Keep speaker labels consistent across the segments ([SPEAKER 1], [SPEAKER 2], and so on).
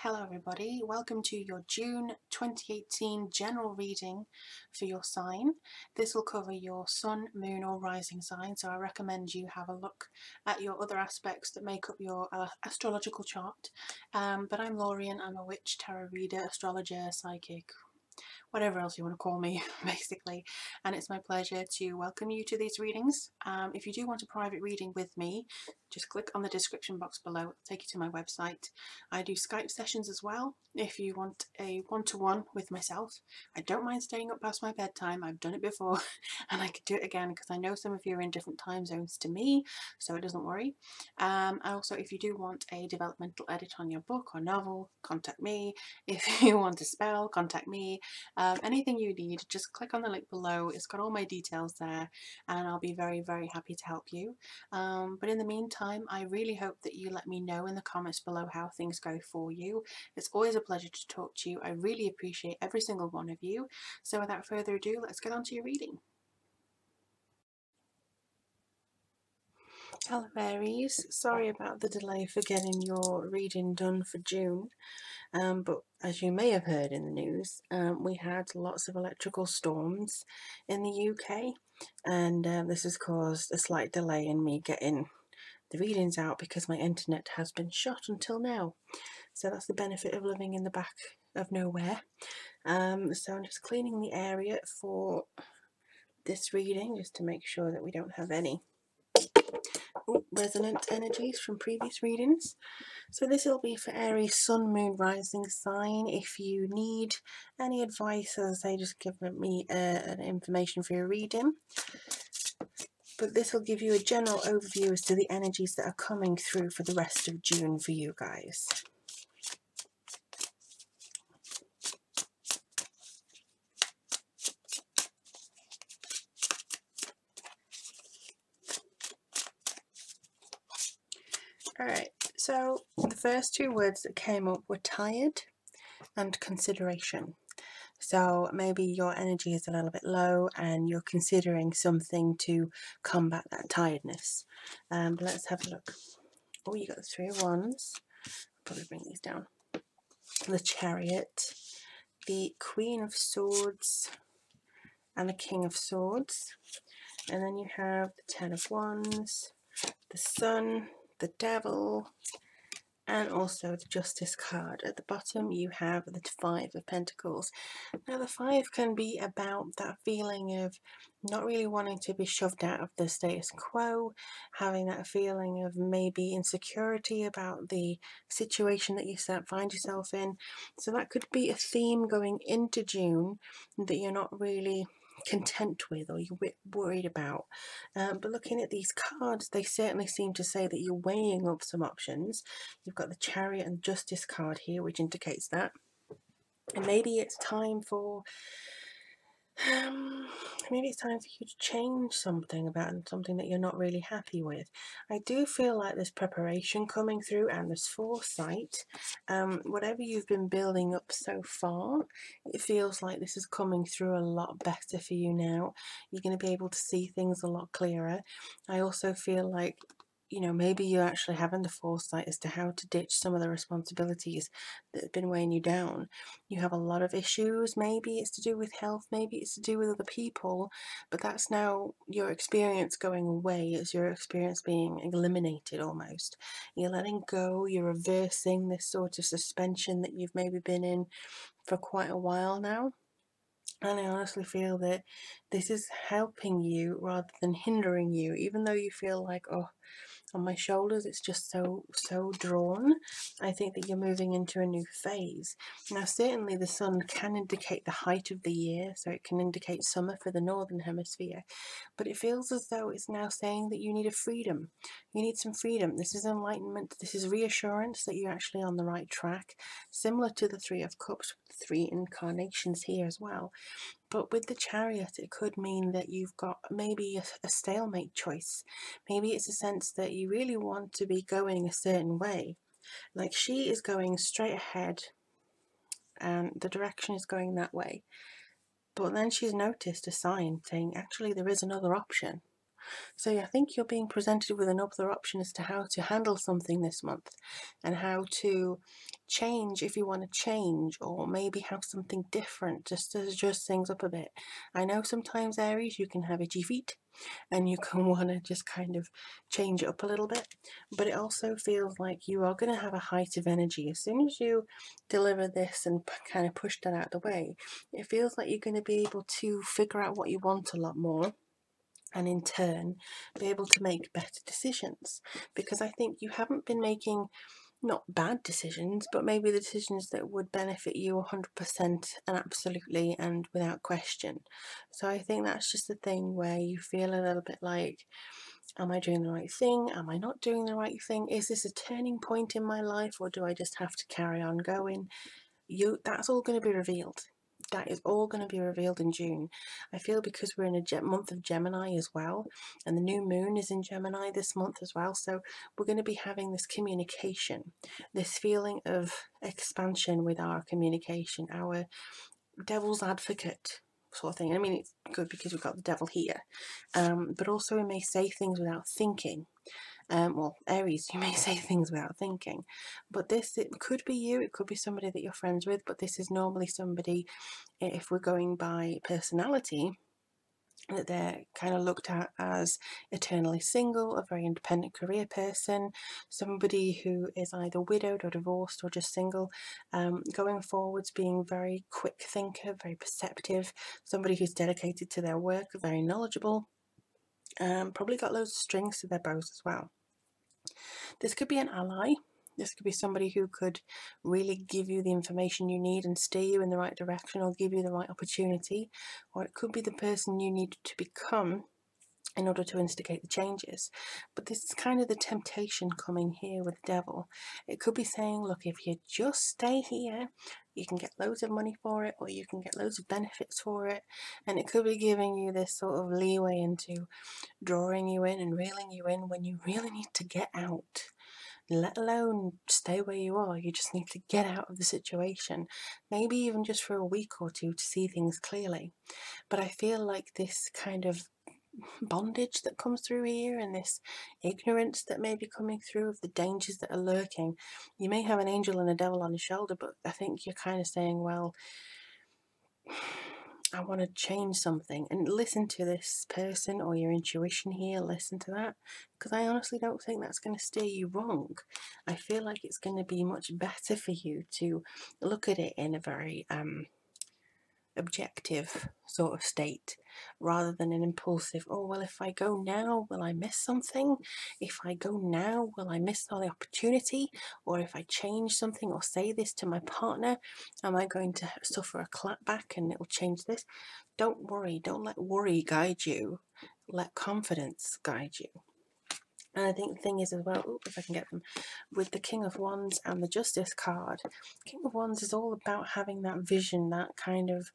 [SPEAKER 1] Hello everybody, welcome to your June 2018 general reading for your sign. This will cover your sun, moon or rising sign, so I recommend you have a look at your other aspects that make up your astrological chart. But I'm Lorien, I'm a witch, tarot reader, astrologer, psychic, whatever else you want to call me basically, and it's my pleasure to welcome you to these readings. If you do want a private reading with me, just click on the description box below, it'll take you to my website. I do Skype sessions as well if you want a one-to-one with myself. I don't mind staying up past my bedtime, I've done it before and I could do it again because I know some of you are in different time zones to me, so it doesn't worry. Also, if you do want a developmental edit on your book or novel, contact me. If you want a spell, contact me. Anything you need, just click on the link below, it's got all my details there and I'll be very happy to help you. But in the meantime, I really hope that you let me know in the comments below how things go for you. It's always a pleasure to talk to you, I really appreciate every single one of you. So without further ado, let's get on to your reading. Hello Aries, sorry about the delay for getting your reading done for June. But as you may have heard in the news, we had lots of electrical storms in the UK, and this has caused a slight delay in me getting the readings out because my internet has been shut until now. So that's the benefit of living in the back of nowhere. So I'm just cleaning the area for this reading just to make sure that we don't have any resonant energies from previous readings. So this will be for Aries sun, moon, rising sign. If you need any advice, as I say, just give me an information for your reading. But this will give you a general overview as to the energies that are coming through for the rest of June for you guys. Alright, so the first two words that came up were tired and consideration. So maybe your energy is a little bit low and you're considering something to combat that tiredness. But let's have a look. Oh, you got the Three of Wands. I'll probably bring these down. The Chariot, the Queen of Swords, and the King of Swords. And then you have the Ten of Wands, the Sun, the Devil, and also the Justice card. At the bottom you have the Five of Pentacles. Now the Five can be about that feeling of not really wanting to be shoved out of the status quo, having that feeling of maybe insecurity about the situation that you find yourself in. So that could be a theme going into June that you're not really content with or you're a bit worried about. But looking at these cards, they certainly seem to say that you're weighing up some options. You've got the Chariot and Justice card here, which indicates that. And maybe it's time for you to change something about something that you're not really happy with. I do feel like there's preparation coming through and there's foresight. Whatever you've been building up so far, it feels like this is coming through a lot better for you now. You're going to be able to see things a lot clearer. I also feel like, you know, maybe you're actually having the foresight as to how to ditch some of the responsibilities that have been weighing you down. You have a lot of issues, maybe it's to do with health, maybe it's to do with other people, but that's now your experience going away, it's your experience being eliminated almost. You're letting go, you're reversing this sort of suspension that you've maybe been in for quite a while now. And I honestly feel that this is helping you rather than hindering you, even though you feel like, oh, on my shoulders it's just so drawn. I think that you're moving into a new phase. Now certainly the sun can indicate the height of the year, so it can indicate summer for the northern hemisphere, but it feels as though it's now saying that you need a freedom. You need some freedom. This is enlightenment, this is reassurance that you're actually on the right track, similar to the Three of Cups with the three incarnations here as well. But with the Chariot, it could mean that you've got maybe a stalemate choice. Maybe it's a sense that you really want to be going a certain way. Like she is going straight ahead and the direction is going that way. But then she's noticed a sign saying, actually, there is another option. So I think you're being presented with another option as to how to handle something this month and how to change if you want to change, or maybe have something different just to adjust things up a bit. I know sometimes, Aries, you can have itchy feet and you can want to just kind of change it up a little bit, but it also feels like you are going to have a height of energy as soon as you deliver this and kind of push that out of the way. It feels like you're going to be able to figure out what you want a lot more, and in turn be able to make better decisions, because I think you haven't been making not bad decisions, but maybe the decisions that would benefit you 100% and absolutely and without question. So I think that's just the thing where you feel a little bit like, am I doing the right thing? Am I not doing the right thing? Is this a turning point in my life, or do I just have to carry on going? That's all going to be revealed. That is all going to be revealed in June. I feel because we're in a month of Gemini as well, and the new moon is in Gemini this month as well, so we're going to be having this communication, this feeling of expansion with our communication, our devil's advocate sort of thing. I mean, it's good because we've got the devil here, but also we may say things without thinking. Well, Aries, you may say things without thinking, but this, it could be you, it could be somebody that you're friends with, but this is normally somebody, if we're going by personality, that they're kind of looked at as eternally single, a very independent career person, somebody who is either widowed or divorced or just single, going forwards, being very quick thinker, very perceptive, somebody who's dedicated to their work, very knowledgeable, probably got loads of strings to their bows as well. This could be an ally. This could be somebody who could really give you the information you need and steer you in the right direction, or give you the right opportunity. Or it could be the person you need to become in order to instigate the changes. But this is kind of the temptation coming here with the devil. It could be saying, look, if you just stay here, you can get loads of money for it, or you can get loads of benefits for it. And it could be giving you this sort of leeway into drawing you in and reeling you in when you really need to get out. Let alone stay where you are, you just need to get out of the situation, maybe even just for a week or two to see things clearly. But I feel like this kind of bondage that comes through here, and this ignorance that may be coming through of the dangers that are lurking, you may have an angel and a devil on your shoulder, but I think you're kind of saying, well, I want to change something, and listen to this person or your intuition here, listen to that, because I honestly don't think that's going to steer you wrong. I feel like it's going to be much better for you to look at it in a very objective sort of state, rather than an impulsive, oh well, if I go now will I miss something, if I go now will I miss all the opportunity, or if I change something or say this to my partner, am I going to suffer a clapback and it will change this? Don't worry, don't let worry guide you, let confidence guide you. And I think the thing is as well, if I can get them, with the King of Wands and the Justice card, King of Wands is all about having that vision, that kind of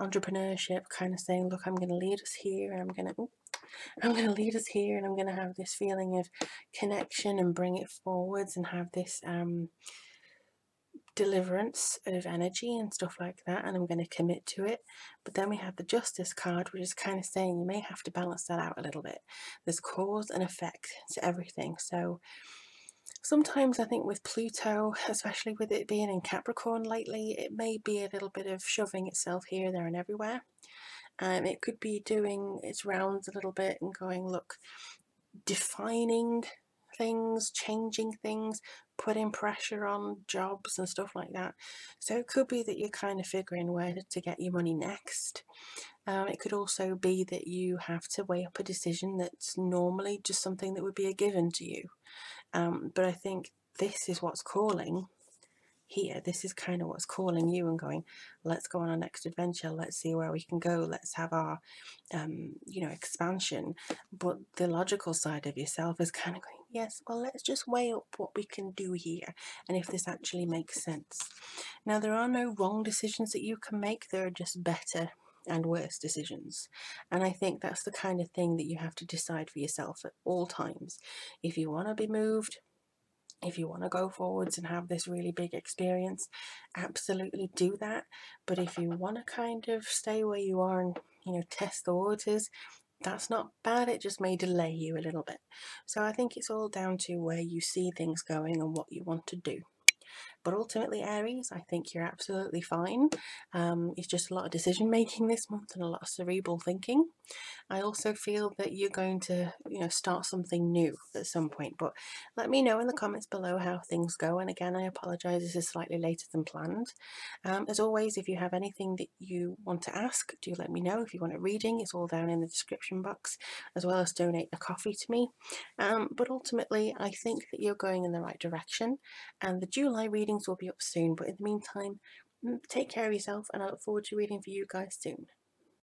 [SPEAKER 1] entrepreneurship, kind of saying, look, I'm going to lead us here, and I'm going to lead us here, and I'm going to have this feeling of connection and bring it forwards and have this deliverance of energy and stuff like that, and I'm going to commit to it. But then we have the Justice card, which is kind of saying you may have to balance that out a little bit. There's cause and effect to everything. So sometimes I think with Pluto, especially with it being in Capricorn lately, it may be a little bit of shoving itself here, there and everywhere. It could be doing its rounds a little bit and going, look, defining things, changing things, putting pressure on jobs and stuff like that. So it could be that you're kind of figuring where to get your money next. It could also be that you have to weigh up a decision that's normally just something that would be a given to you. But I think this is what's calling here. This is kind of what's calling you and going, let's go on our next adventure, let's see where we can go, let's have our expansion. But the logical side of yourself is kind of going, yes, well, let's just weigh up what we can do here and if this actually makes sense. Now, there are no wrong decisions that you can make, there are just better and worse decisions, and I think that's the kind of thing that you have to decide for yourself at all times. If you want to be moved, if you want to go forwards and have this really big experience, absolutely do that. But if you want to kind of stay where you are and test the waters, that's not bad, it just may delay you a little bit. So I think it's all down to where you see things going and what you want to do. But ultimately, Aries, I think you're absolutely fine. It's just a lot of decision making this month and a lot of cerebral thinking. I also feel that you're going to, start something new at some point. But let me know in the comments below how things go. And again, I apologise, this is slightly later than planned. As always, if you have anything that you want to ask, do let me know. If you want a reading, it's all down in the description box, as well as donate a coffee to me. But ultimately, I think that you're going in the right direction, and the July readings will be up soon. But in the meantime, take care of yourself, and I look forward to reading for you guys soon.